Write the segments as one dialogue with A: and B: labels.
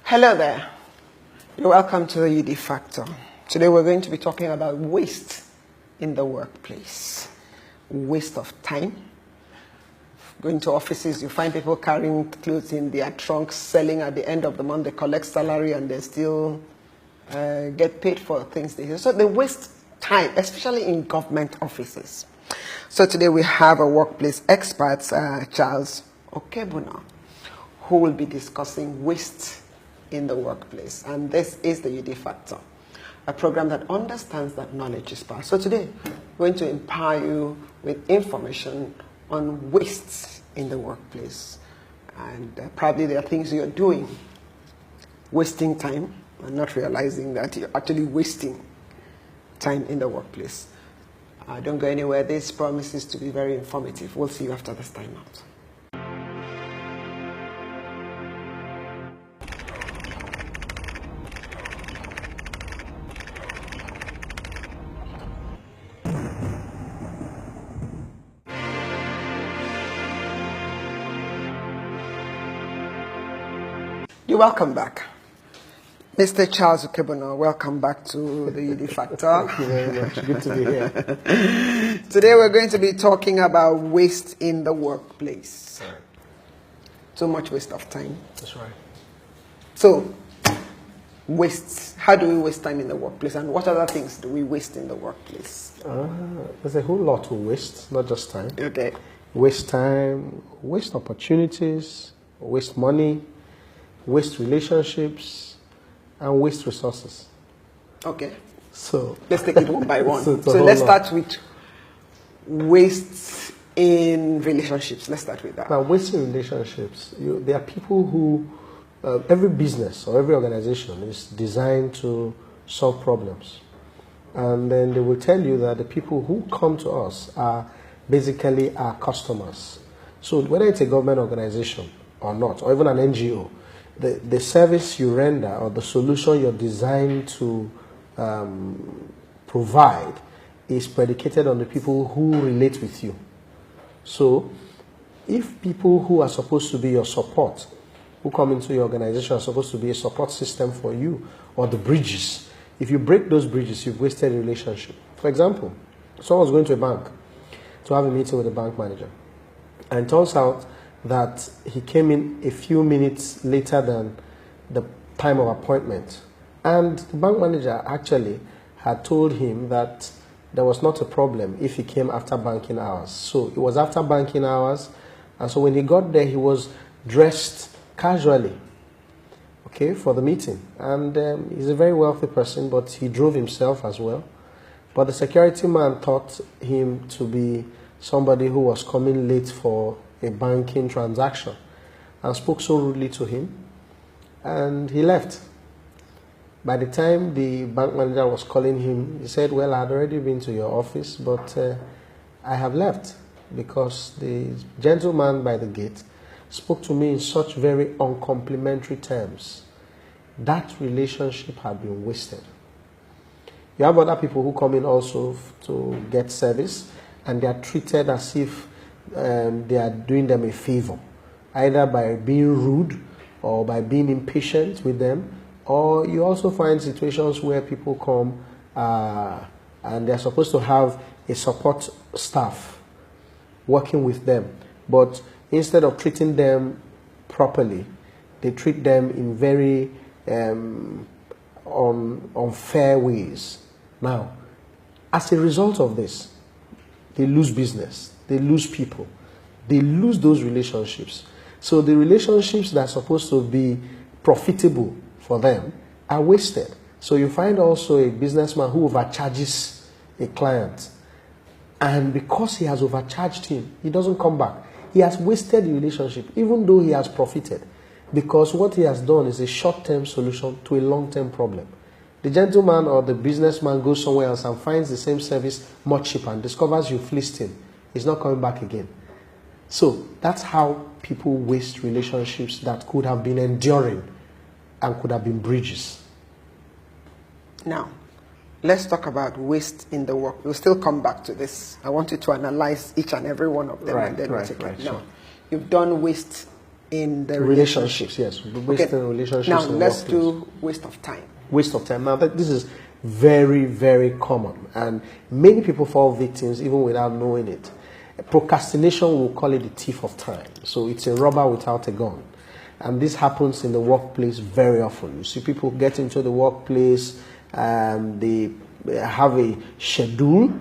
A: Hello there. You're welcome to the 𝗖𝗢𝗡𝗡𝗖𝗧. Today we're going to be talking about waste in the workplace. Waste of time. Going to offices, you find people carrying clothes in their trunks, selling at the end of the month, they collect salary and they still get paid for things they do. So they waste time, especially in government offices. So today we have a workplace expert, 𝗖𝗢𝗡𝗖𝗧, who will be discussing waste in the workplace. And this is the 𝗖𝗢𝗡𝗡𝗖𝗧, a program that understands that knowledge is power. So today, we're going to empower you with information on waste in the workplace. And probably there are things you're doing, wasting time, and not realizing that you're actually wasting time in the workplace. Don't go anywhere. This promises to be very informative. We'll see you after this time out. You're welcome back. Mr. 𝗖𝗢𝗡𝗖𝗧, welcome back to the 𝗖𝗢𝗡𝗡𝗖𝗧.
B: Thank you very much. Good to be here.
A: Today we're going to be talking about waste in the workplace.
B: Right.
A: Too much waste of time.
B: That's right.
A: So, waste. How do we waste time in the workplace, and what other things do we waste in the workplace?
B: There's a whole lot to waste, not just time.
A: Okay.
B: Waste time, waste opportunities, waste money, waste relationships, and waste resources.
A: Okay.
B: So
A: let's take it one by one.
B: So
A: let's start with waste in relationships. Let's start with that.
B: Now, waste in relationships, there are people who, every business or every organization is designed to solve problems. And then they will tell you that the people who come to us are basically our customers. So whether it's a government organization or not, or even an NGO, the service you render or the solution you're designed to provide is predicated on the people who relate with you. So if people who are supposed to be your support, who come into your organization, are supposed to be a support system for you, or the bridges, if you break those bridges, you've wasted a relationship. For example, someone's going to a bank to have a meeting with the bank manager, and it turns out that he came in a few minutes later than the time of appointment. And the bank manager actually had told him that there was not a problem if he came after banking hours. So it was after banking hours, and so when he got there, he was dressed casually, okay, for the meeting. And he's a very wealthy person, but he drove himself as well. But the security man thought him to be somebody who was coming late for a banking transaction, and spoke so rudely to him, and he left. By the time the bank manager was calling him, he said, well, I had already been to your office, but I have left because the gentleman by the gate spoke to me in such very uncomplimentary terms. That relationship had been wasted. You have other people who come in also to get service, and they are treated as if they are doing them a favor, either by being rude or by being impatient with them. Or you also find situations where people come and they're supposed to have a support staff working with them, but instead of treating them properly, they treat them in very unfair ways. Now, as a result of this, they lose business. They lose people. They lose those relationships. So the relationships that are supposed to be profitable for them are wasted. So you find also a businessman who overcharges a client. And because he has overcharged him, he doesn't come back. He has wasted the relationship, even though he has profited. Because what he has done is a short-term solution to a long-term problem. The gentleman or the businessman goes somewhere else and finds the same service much cheaper and discovers you fleeced him. He's not coming back again. So that's how people waste relationships that could have been enduring and could have been bridges.
A: Now, let's talk about waste in the work. We'll still come back to this. I want you to analyze each and every one of them, and then we'll take it. Now, you've done waste in the
B: relationships. Yes, waste in relationships.
A: Now
B: in
A: let's
B: workplace.
A: do waste of time.
B: Waste of time. Now, this is very, very common, and many people fall victims even without knowing it. Procrastination, will call it the thief of time. So it's a robber without a gun. And this happens in the workplace very often. You see people get into the workplace, they have a schedule,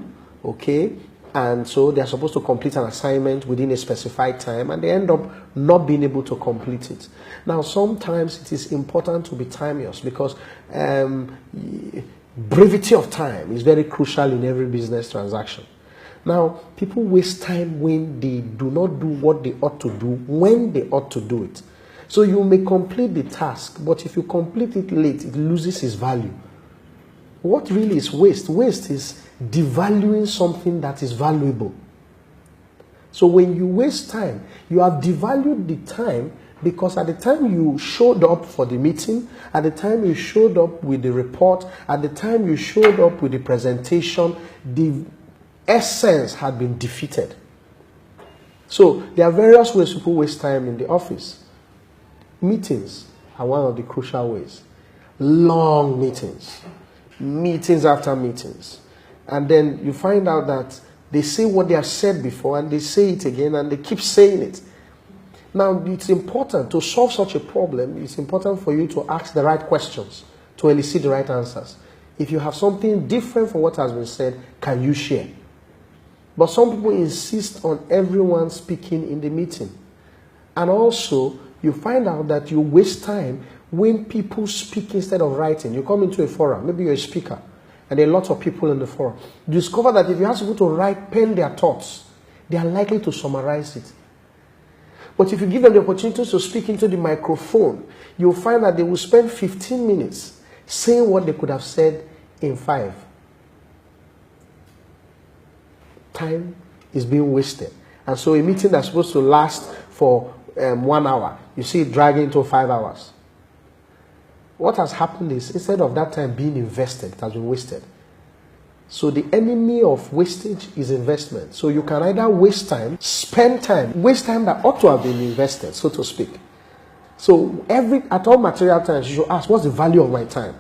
B: okay? And so they're supposed to complete an assignment within a specified time, and they end up not being able to complete it. Now, sometimes it is important to be timeous, because brevity of time is very crucial in every business transaction. Now, people waste time when they do not do what they ought to do when they ought to do it. So you may complete the task, but if you complete it late, it loses its value. What really is waste? Waste is devaluing something that is valuable. So when you waste time, you have devalued the time, because at the time you showed up for the meeting, at the time you showed up with the report, at the time you showed up with the presentation, the essence had been defeated. So there are various ways people waste time in the office. Meetings are one of the crucial ways. Long meetings, meetings after meetings. And then you find out that they say what they have said before, and they say it again, and they keep saying it. Now, it's important to solve such a problem. It's important for you to ask the right questions to elicit the right answers. If you have something different from what has been said, can you share? But some people insist on everyone speaking in the meeting. And also, you find out that you waste time when people speak instead of writing. You come into a forum, maybe you're a speaker, and there are lots of people in the forum. You discover that if you ask people to write, pen their thoughts, they are likely to summarize it. But if you give them the opportunity to speak into the microphone, you'll find that they will spend 15 minutes saying what they could have said in 5. Time is being wasted. And so a meeting that's supposed to last for 1 hour, you see it dragging into 5 hours. What has happened is, instead of that time being invested, it has been wasted. So the enemy of wastage is investment. So you can either waste time, spend time, waste time that ought to have been invested, so to speak. So at all material times, you should ask, what's the value of my time?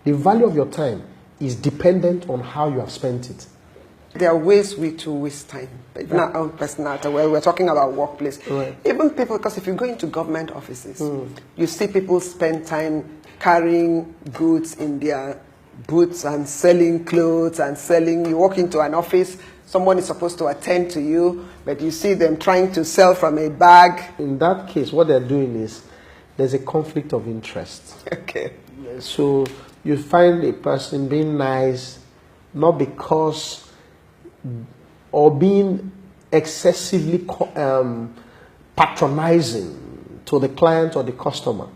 B: The value of your time is dependent on how you have spent it.
A: There are ways we to waste time. Even our own personality. Well, we're talking about workplace.
B: Right.
A: Even people, because if you go into government offices, you see people spend time carrying goods in their boots and selling clothes and selling. You walk into an office, someone is supposed to attend to you, but you see them trying to sell from a bag.
B: In that case, what they're doing is, there's a conflict of interest.
A: Okay.
B: So you find a person being nice, not because, or being excessively patronizing to the client or the customer.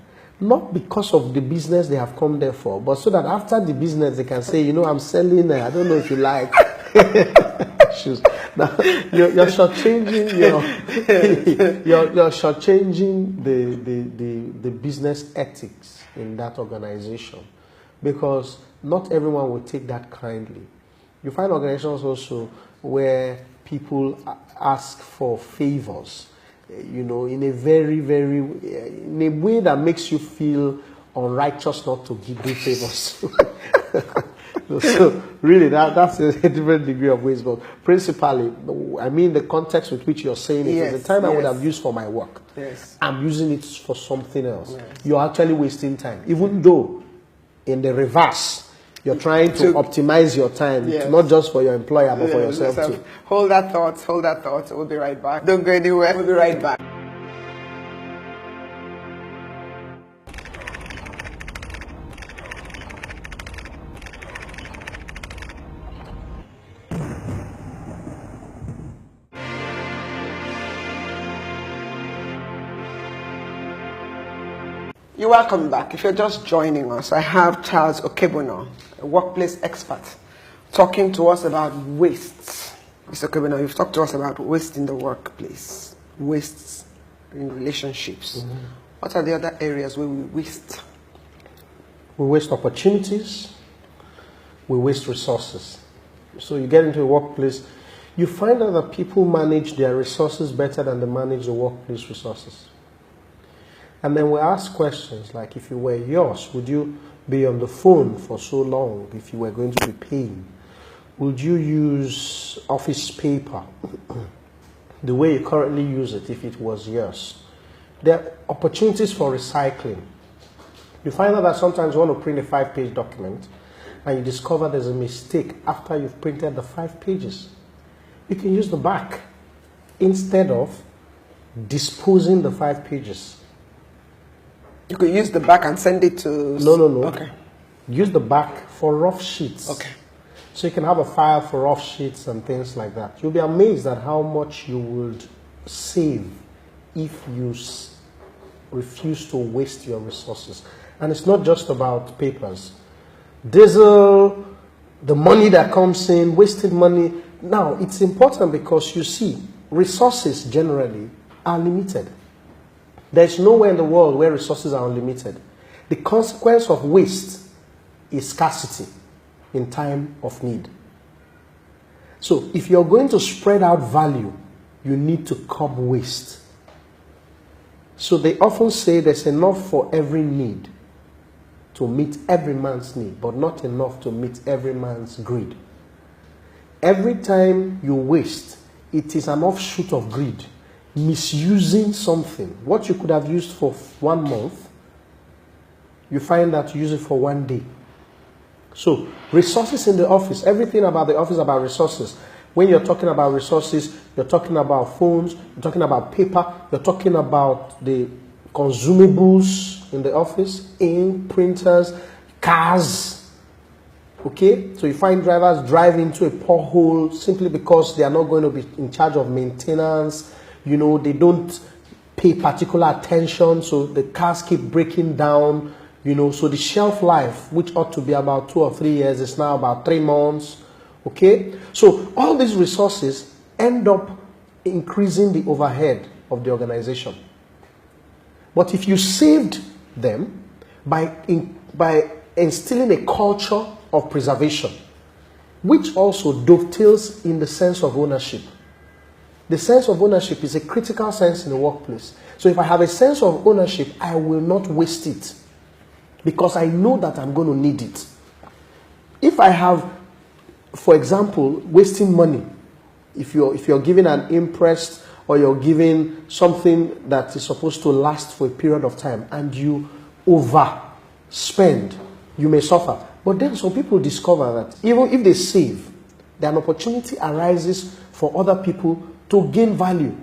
B: Not because of the business they have come there for, but so that after the business they can say, you know, I'm selling, I don't know if you like shoes. Now, you're shortchanging, you're shortchanging the business ethics in that organization, because not everyone will take that kindly. You find organizations also where people ask for favors, in a in a way that makes you feel unrighteous not to do favors. So really, that's a different degree of waste. But principally, I mean the context with which you're saying it.
A: Yes,
B: the time I would have used for my work, I'm using it for something else. Yes. You're actually wasting time, even though in the reverse, you're trying to optimize your time, not just for your employer, but for yourself too.
A: Hold that thought. We'll be right back. Don't go anywhere. We'll be right back. You're welcome back. If you're just joining us, I have Charles Okebono, a workplace expert, talking to us about waste. Mr. Okebono, you've talked to us about waste in the workplace, waste in relationships. What are the other areas where we waste?
B: We waste opportunities. We waste resources. So you get into a workplace, you find out that people manage their resources better than they manage the workplace resources. And then we ask questions like, if you were yours, would you be on the phone for so long if you were going to be paying? Would you use office paper the way you currently use it if it was yours? There are opportunities for recycling. You find out that sometimes you want to print a 5-page document and you discover there's a mistake after you've printed the 5 pages. You can use the back instead of disposing the 5 pages.
A: You could use the back and send it to...
B: No.
A: Okay.
B: Use the back for rough sheets.
A: Okay.
B: So you can have a file for rough sheets and things like that. You'll be amazed at how much you would save if you refuse to waste your resources. And it's not just about papers. Diesel, the money that comes in, wasted money. Now, it's important because you see, resources generally are limited. There's nowhere in the world where resources are unlimited. The consequence of waste is scarcity in time of need. So if you're going to spread out value, you need to curb waste. So they often say there's enough for every need to meet every man's need, but not enough to meet every man's greed. Every time you waste, it is an offshoot of greed. Misusing something, what you could have used for 1 month, you find that you use it for 1 day. So resources in the office, everything about the office about resources. When you're talking about resources, you're talking about phones, you're talking about paper, you're talking about the consumables in the office, ink, printers, cars. Okay, so you find drivers drive into a pothole simply because they are not going to be in charge of maintenance. You know, they don't pay particular attention, so the cars keep breaking down. You know, so the shelf life, which ought to be about 2 or 3 years, is now about 3 months. Okay, so all these resources end up increasing the overhead of the organization. But if you saved them by instilling a culture of preservation, which also dovetails in the sense of ownership. The sense of ownership is a critical sense in the workplace. So if I have a sense of ownership, I will not waste it because I know that I'm going to need it. If I have, for example, wasting money, if you're giving an imprest or you're giving something that is supposed to last for a period of time and you overspend, you may suffer. But then some people discover that even if they save, then an opportunity arises for other people to gain value.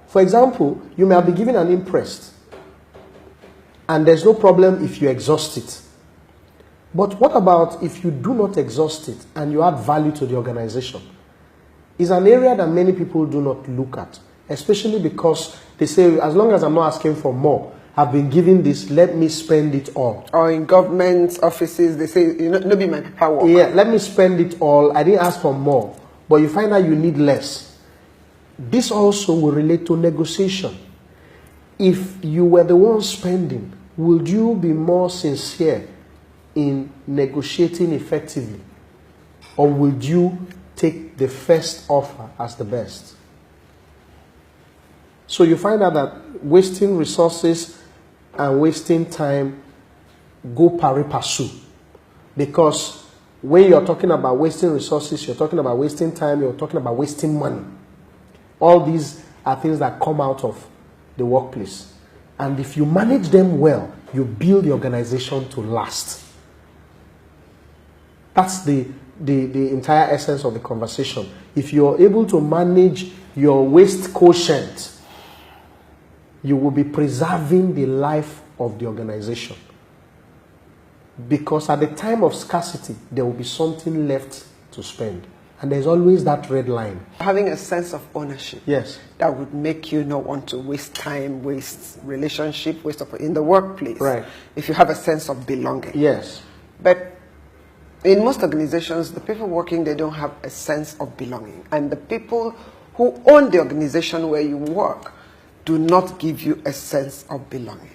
B: For example, you may be given an imprest and there's no problem if you exhaust it. But what about if you do not exhaust it and you add value to the organization? It's an area that many people do not look at, especially because they say, as long as I'm not asking for more, I've been given this, let me spend it all.
A: Or in government offices, they say, you know, no be my power.
B: Yeah, let me spend it all. I didn't ask for more. But you find out you need less. This also will relate to negotiation. If you were the one spending, would you be more sincere in negotiating effectively? Or would you take the first offer as the best? So you find out that wasting resources and wasting time go pari passu. Because when you're talking about wasting resources, you're talking about wasting time, you're talking about wasting money. All these are things that come out of the workplace. And if you manage them well, you build the organization to last. That's the entire essence of the conversation. If you're able to manage your waste quotient, you will be preserving the life of the organization. Because at the time of scarcity, there will be something left to spend. And there's always that red line.
A: Having a sense of ownership.
B: Yes.
A: That would make you not want to waste time, waste relationship, waste in the workplace.
B: Right.
A: If you have a sense of belonging.
B: Yes.
A: But in most organizations, the people working, they don't have a sense of belonging. And the people who own the organization where you work do not give you a sense of belonging.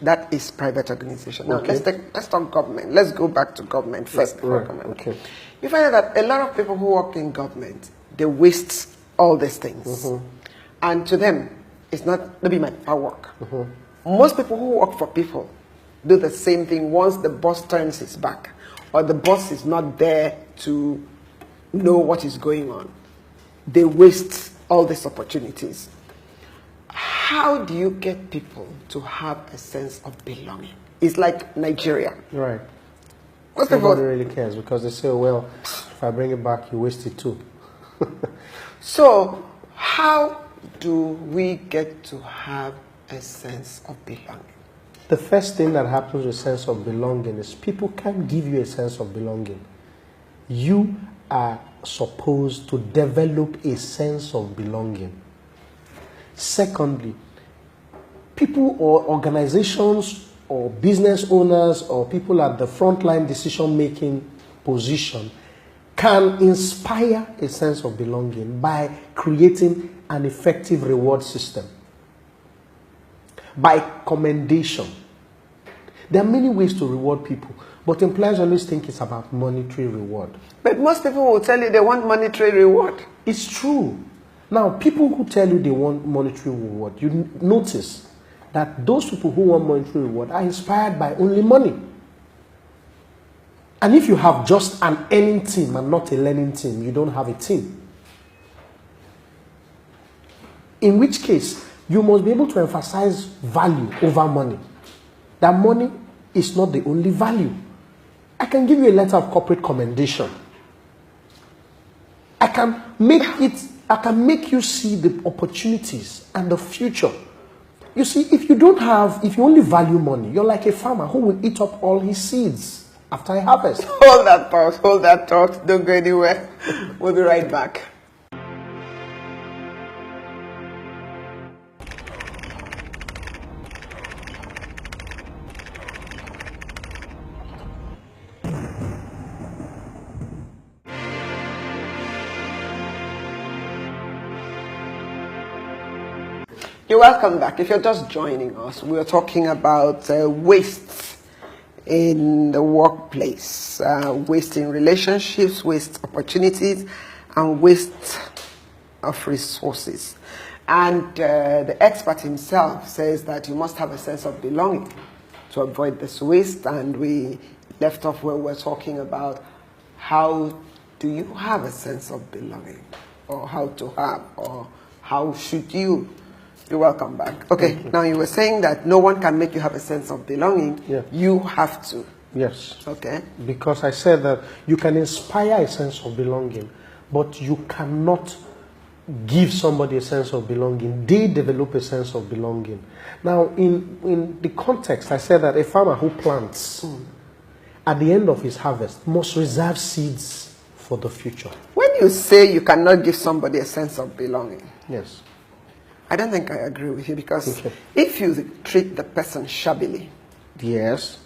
A: That is private organization. Now,
B: Okay.
A: let's talk government. Let's go back to government first. Before
B: Right.
A: government.
B: Okay.
A: You find out that a lot of people who work in government, they waste all these things. And to them, it's not be my work. Most people who work for people do the same thing once the boss turns his back or the boss is not there to know what is going on. They waste all these opportunities. How do you get people to have a sense of belonging? It's like Nigeria.
B: Right.
A: Most
B: Nobody
A: people
B: really cares because they say, oh, well, if I bring it back, you waste it too.
A: So, how do we get to have a sense of belonging?
B: The first thing that happens with sense of belonging is people can't give you a sense of belonging. You are supposed to develop a sense of belonging. Secondly, people or organizations or business owners or people at the frontline decision-making position can inspire a sense of belonging by creating an effective reward system. By commendation. There are many ways to reward people, but employers always think it's about monetary reward.
A: But most people will tell you they want monetary reward.
B: It's true. Now, people who tell you they want monetary reward, you notice that those people who want monetary reward are inspired by only money. And if you have just an earning team and not a learning team, you don't have a team. In which case, you must be able to emphasize value over money. That money is not the only value. I can give you a letter of corporate commendation. I can make you see the opportunities and the future. You see, if you only value money, you're like a farmer who will eat up all his seeds after a harvest.
A: Hold that thought, don't go anywhere. We'll be right back. You're welcome back. If you're just joining us, we're talking about waste in the workplace, waste in relationships, waste opportunities, and waste of resources. And the expert himself says that you must have a sense of belonging to avoid this waste. And we left off where we're talking about how do you have a sense of belonging, or how to have, or how should you. You're welcome back. Okay, now you were saying that no one can make you have a sense of belonging.
B: Yeah.
A: You have to.
B: Yes.
A: Okay.
B: Because I said that you can inspire a sense of belonging, but you cannot give somebody a sense of belonging. They develop a sense of belonging. Now, in the context, I said that a farmer who plants at the end of his harvest must reserve seeds for the future.
A: When you say you cannot give somebody a sense of belonging,
B: Yes.
A: I don't think I agree with you, because if you treat the person shabbily,
B: Yes.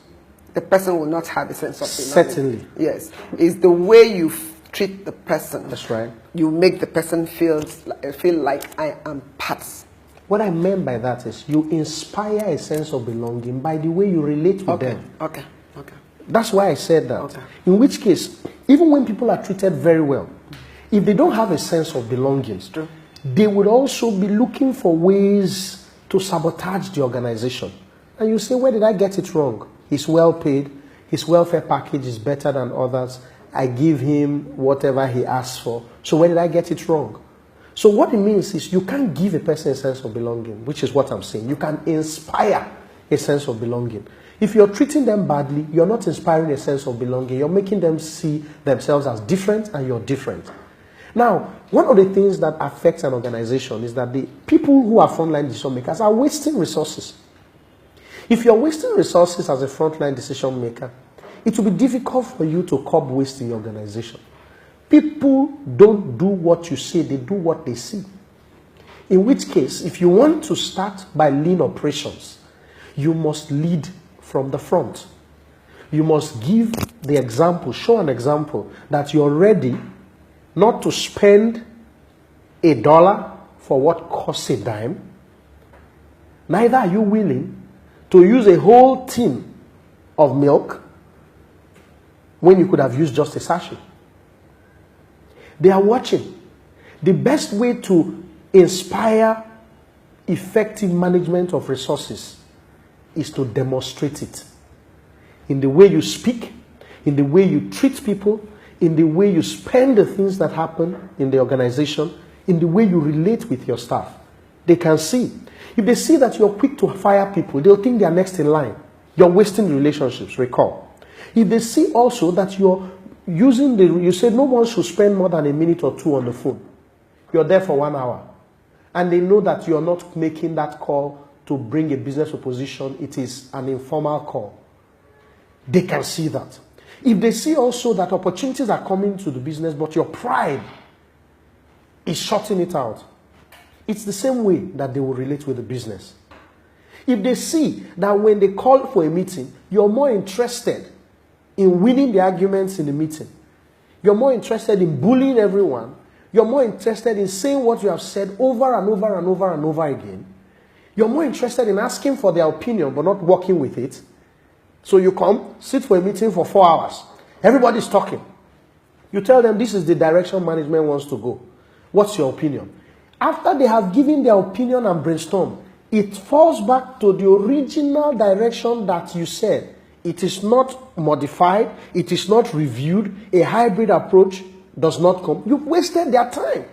A: the person will not have a sense of belonging.
B: Certainly.
A: Yes. It's the way you treat the person.
B: That's right.
A: You make the person feel like I am part.
B: What I meant by that is you inspire a sense of belonging by the way you relate with them.
A: Okay.
B: That's why I said that.
A: Okay.
B: In which case, even when people are treated very well, if they don't have a sense of belonging,
A: It's true.
B: they would also be looking for ways to sabotage the organization. And you say, where did I get it wrong? He's well paid. His welfare package is better than others. I give him whatever he asks for. So where did I get it wrong? So what it means is you can't give a person a sense of belonging, which is what I'm saying. You can inspire a sense of belonging. If you're treating them badly, you're not inspiring a sense of belonging. You're making them see themselves as different, and you're different. Now, one of the things that affects an organization is that the people who are frontline decision makers are wasting resources. If you're wasting resources as a frontline decision maker, it will be difficult for you to curb waste in your organization. People don't do what you say, they do what they see. In which case, if you want to start by lean operations, you must lead from the front. You must give the example, show an example that you're ready not to spend $1 for what costs a dime. Neither are you willing to use a whole tin of milk when you could have used just a sachet. They are watching. The best way to inspire effective management of resources is to demonstrate it. In the way you speak, in the way you treat people, in the way you spend the things that happen in the organization, in the way you relate with your staff. They can see. If they see that you're quick to fire people, they'll think they're next in line. You're wasting relationships, recall. If they see also that you're using you said no one should spend more than a minute or two on the phone. You're there for 1 hour. And they know that you're not making that call to bring a business proposition. It is an informal call. They can see that. If they see also that opportunities are coming to the business, but your pride is shutting it out, it's the same way that they will relate with the business. If they see that when they call for a meeting, you're more interested in winning the arguments in the meeting, you're more interested in bullying everyone, you're more interested in saying what you have said over and over and over and over again, you're more interested in asking for their opinion but not working with it. So you come, sit for a meeting for 4 hours. Everybody's talking. You tell them this is the direction management wants to go. What's your opinion? After they have given their opinion and brainstorm, it falls back to the original direction that you said. It is not modified. It is not reviewed. A hybrid approach does not come. You've wasted their time.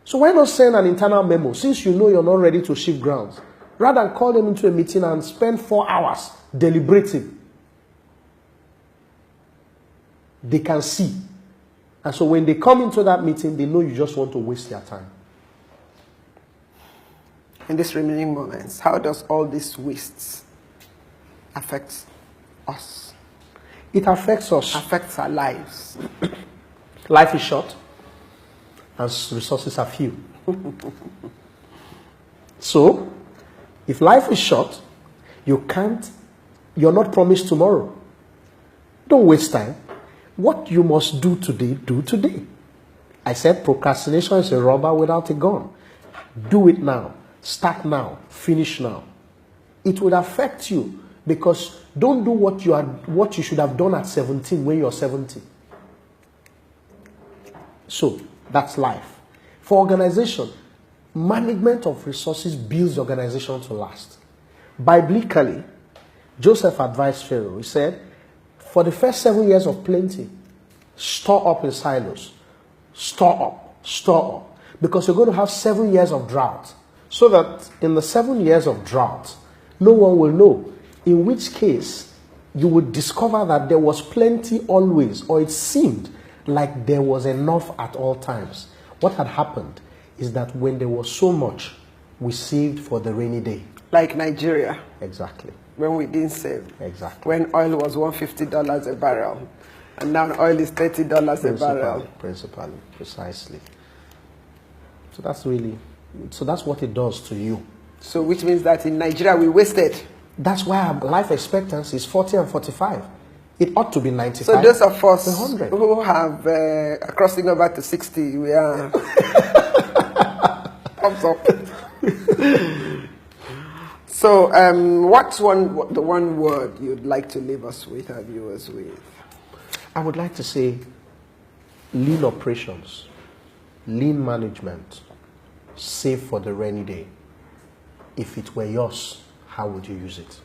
B: So why not send an internal memo since you know you're not ready to shift grounds? Rather than call them into a meeting and spend 4 hours deliberating. They can see. And so when they come into that meeting, they know you just want to waste their time.
A: In these remaining moments, how does all these wastes affect us?
B: It affects us.
A: Affects our lives.
B: Life is short, and resources are few. So, if life is short, you're not promised tomorrow. Don't waste time. What you must do today, do today. I said procrastination is a robber without a gun. Do it now. Start now. Finish now. It would affect you because don't do what you should have done at 17 when you're 70. So, that's life. For organization, management of resources builds the organization to last. Biblically, Joseph advised Pharaoh. He said, for the first 7 years of plenty, store up in silos. Store up. Store up. Because you're going to have 7 years of drought. So that in the 7 years of drought, no one will know. In which case, you would discover that there was plenty always, or it seemed like there was enough at all times. What had happened is that when there was so much, we saved for the rainy day. Like Nigeria. Exactly. When we didn't save. Exactly. When oil was $150 a barrel. And now oil is $30 a barrel. Principally. Precisely. So that's what it does to you. So which means that in Nigeria we wasted. That's why our life expectancy is 40 and 45. It ought to be 95. So those of us 100. Who have crossing over to 60, we are thumbs up. So what's the one word you'd like to leave us with, our viewers with? I would like to say lean operations, lean management, save for the rainy day. If it were yours, how would you use it?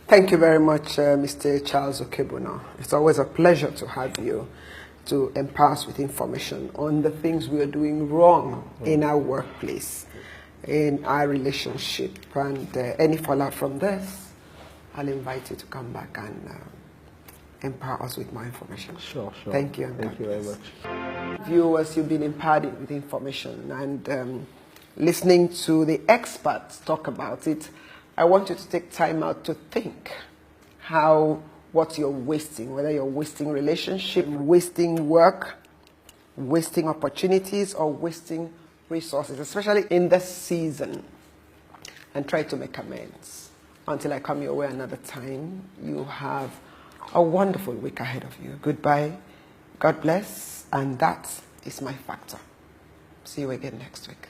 B: Thank you very much, Mr. 𝗖𝗢𝗡𝗡𝗖𝗧. It's always a pleasure to have you to empower us with information on the things we are doing wrong in our workplace, in our relationship. And any fallout from this, I'll invite you to come back and empower us with more information. Sure. Thank you. Thank you very much. Viewers, you've been empowered with information and listening to the experts talk about it. I want you to take time out to think what you're wasting, whether you're wasting relationship, wasting work, wasting opportunities, or wasting resources, especially in this season, and try to make amends. Until I come your way another time, you have a wonderful week ahead of you. Goodbye, God bless, and that is my factor. See you again next week.